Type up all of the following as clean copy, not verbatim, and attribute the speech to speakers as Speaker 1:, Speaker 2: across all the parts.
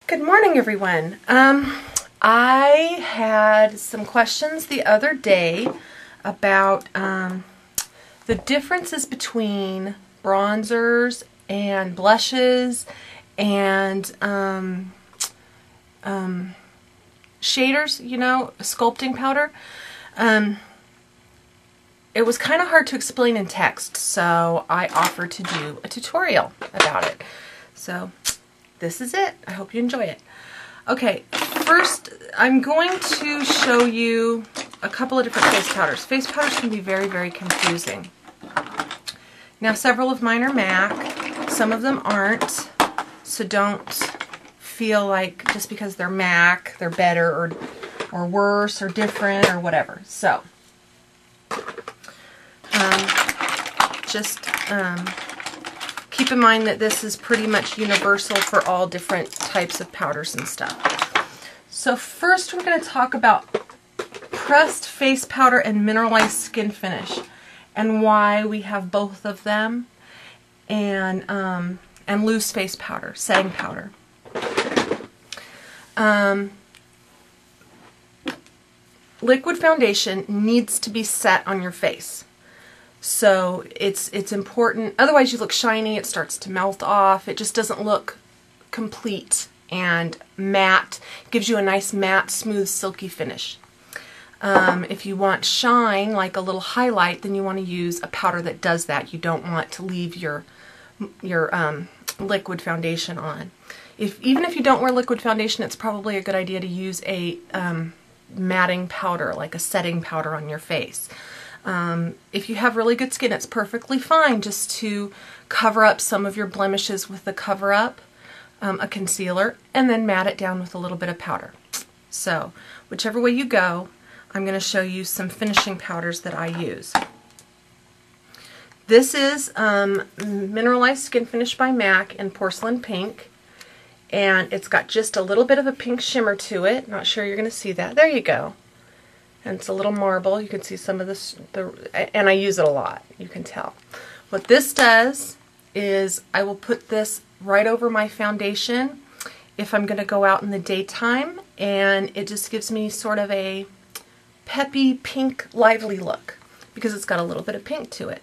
Speaker 1: Good morning, everyone. I had some questions the other day about the differences between bronzers and blushes and shaders, you know, sculpting powder. It was kind of hard to explain in text, so I offered to do a tutorial about it. So this is it. I hope you enjoy it. Okay, first I'm going to show you a couple of different face powders. Face powders can be very, very confusing. Now, several of mine are MAC. Some of them aren't, so don't feel like just because they're MAC, they're better or worse or different or whatever. So, keep in mind that this is pretty much universal for all different types of powders and stuff. So first we're going to talk about pressed face powder and mineralized skin finish and why we have both of them, and loose face powder, setting powder. Liquid foundation needs to be set on your face. So it's important, otherwise you look shiny, it starts to melt off, it just doesn't look complete and matte. It gives you a nice matte, smooth, silky finish. If you want shine, like a little highlight, then you want to use a powder that does that. You don't want to leave your liquid foundation on. Even if you don't wear liquid foundation, it's probably a good idea to use a matting powder, like a setting powder on your face. If you have really good skin, it's perfectly fine just to cover up some of your blemishes with the cover-up, a concealer, and then matte it down with a little bit of powder. So, whichever way you go, I'm going to show you some finishing powders that I use. This is Mineralized Skin Finish by MAC in Porcelain Pink, and it's got just a little bit of a pink shimmer to it. Not sure you're going to see that. There you go. And it's a little marble. You can see some of this, and I use it a lot, you can tell. What this does is I will put this right over my foundation if I'm going to go out in the daytime, and it just gives me sort of a peppy, pink, lively look because it's got a little bit of pink to it.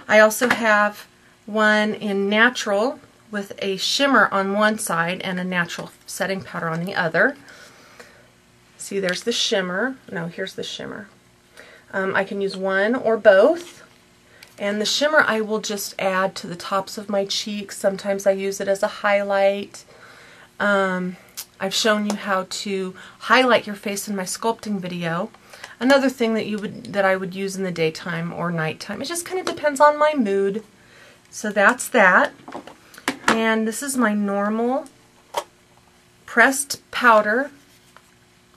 Speaker 1: I also have one in natural with a shimmer on one side and a natural setting powder on the other. See, there's the shimmer. No, here's the shimmer. I can use one or both. And the shimmer I will just add to the tops of my cheeks. Sometimes I use it as a highlight. I've shown you how to highlight your face in my sculpting video. Another thing that I would use in the daytime or nighttime. It just kind of depends on my mood. So that's that. And this is my normal pressed powder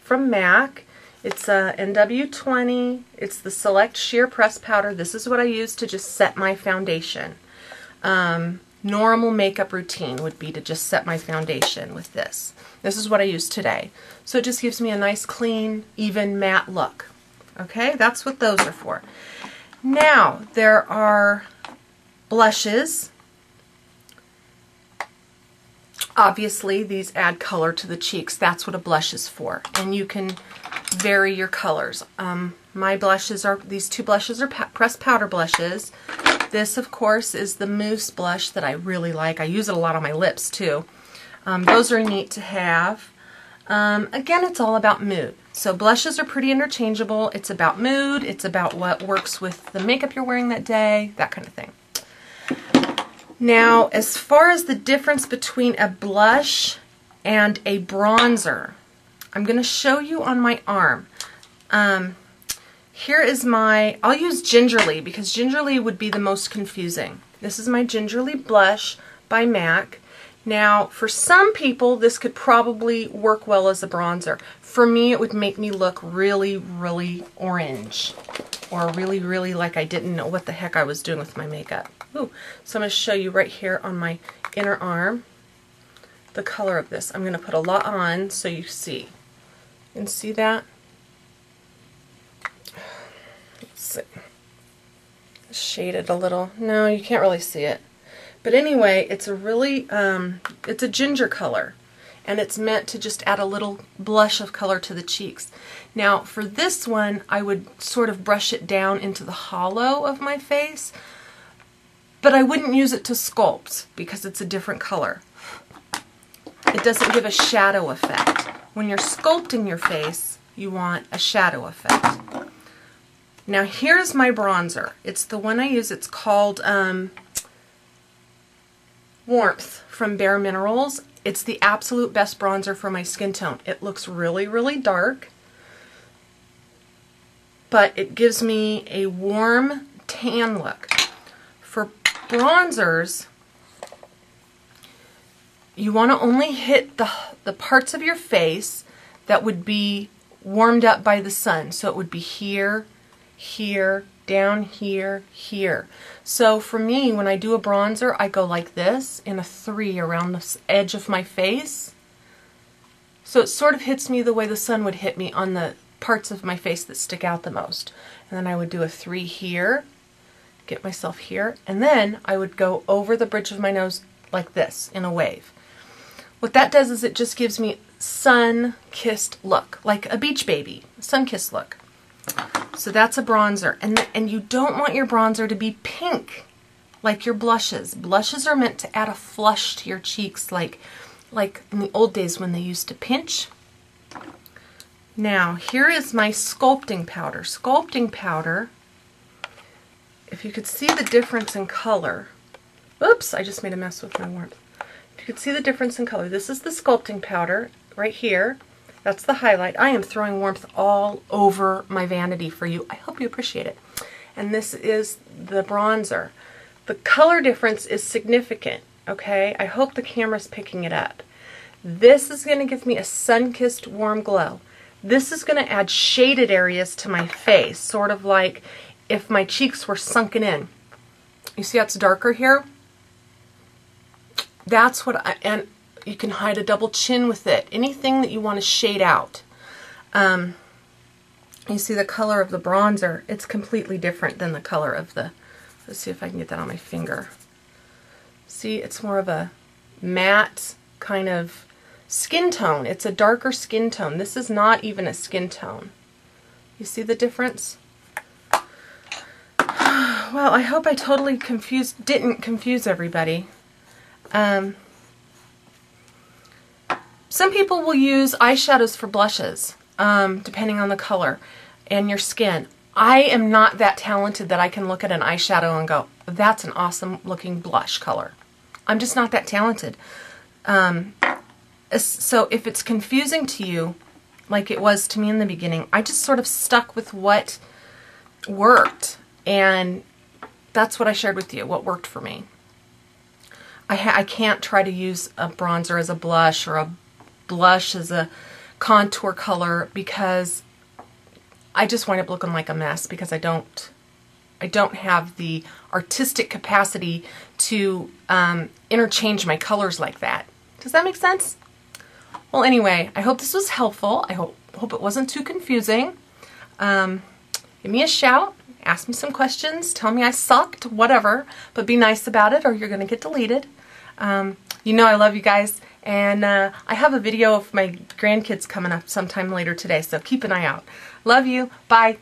Speaker 1: from MAC. It's a NW20. It's the Select Sheer Press Powder. This is what I use to just set my foundation. Normal makeup routine would be to just set my foundation with this. This is what I use today. So it just gives me a nice, clean, even matte look. Okay, that's what those are for. Now, there are blushes. Obviously, these add color to the cheeks. That's what a blush is for. And you can vary your colors. My blushes are, these two blushes are pressed powder blushes. This, of course, is the mousse blush that I really like. I use it a lot on my lips, too. Those are neat to have. Again, it's all about mood. So blushes are pretty interchangeable. It's about mood. It's about what works with the makeup you're wearing that day, that kind of thing. Now, as far as the difference between a blush and a bronzer, I'm going to show you on my arm. Here is my, I'll use Gingerly because Gingerly would be the most confusing. This is my Gingerly blush by MAC. Now, for some people, this could probably work well as a bronzer. For me, it would make me look really, really orange, or really, really like I didn't know what the heck I was doing with my makeup. Ooh. So I'm going to show you right here on my inner arm the color of this. I'm going to put a lot on so you see. You can see that? Let's see. Shaded a little. No, you can't really see it. But anyway, it's a really, it's a ginger color. and it's meant to just add a little blush of color to the cheeks. Now for this one, I would sort of brush it down into the hollow of my face, but I wouldn't use it to sculpt because it's a different color. It doesn't give a shadow effect. When you're sculpting your face, you want a shadow effect. Now here's my bronzer. It's the one I use. It's called Warmth from Bare Minerals. It's the absolute best bronzer for my skin tone. It looks really, really dark, but it gives me a warm tan look. For bronzers, you want to only hit the parts of your face that would be warmed up by the sun. So it would be here, here, down here, here. So for me, when I do a bronzer, I go like this in a 3 around the edge of my face. So it sort of hits me the way the sun would hit me on the parts of my face that stick out the most. And then I would do a 3 here, get myself here, and then I would go over the bridge of my nose like this in a wave. What that does is it just gives me sun-kissed look, like a beach baby, sun-kissed look. So that's a bronzer. And you don't want your bronzer to be pink like your blushes. Blushes are meant to add a flush to your cheeks like in the old days when they used to pinch. Now, here is my sculpting powder. Sculpting powder, if you could see the difference in color. Oops, I just made a mess with my warmth. If you could see the difference in color, this is the sculpting powder right here. That's the highlight. I am throwing warmth all over my vanity for you. I hope you appreciate it. And this is the bronzer. The color difference is significant, okay? I hope the camera's picking it up. This is going to give me a sun-kissed warm glow. This is going to add shaded areas to my face, sort of like if my cheeks were sunken in. You see how it's darker here? That's what and you can hide a double chin with it. Anything that you want to shade out. You see the color of the bronzer. It's completely different than the color of the, let's see if I can get that on my finger. See, it's more of a matte kind of skin tone. It's a darker skin tone. This is not even a skin tone. You see the difference? Well, I hope I totally didn't confuse everybody. Some people will use eyeshadows for blushes, depending on the color and your skin. I am not that talented that I can look at an eyeshadow and go, that's an awesome looking blush color. I'm just not that talented. So if it's confusing to you, like it was to me in the beginning, I just sort of stuck with what worked, and that's what I shared with you, what worked for me. I can't try to use a bronzer as a blush or a blush as a contour color because I just wind up looking like a mess because I don't have the artistic capacity to interchange my colors like that. Does that make sense? Well, anyway, I hope this was helpful. I hope it wasn't too confusing. Give me a shout. Ask me some questions. Tell me I sucked. Whatever. But be nice about it or you're going to get deleted. You know I love you guys. And I have a video of my grandkids coming up sometime later today. So keep an eye out. Love you. Bye.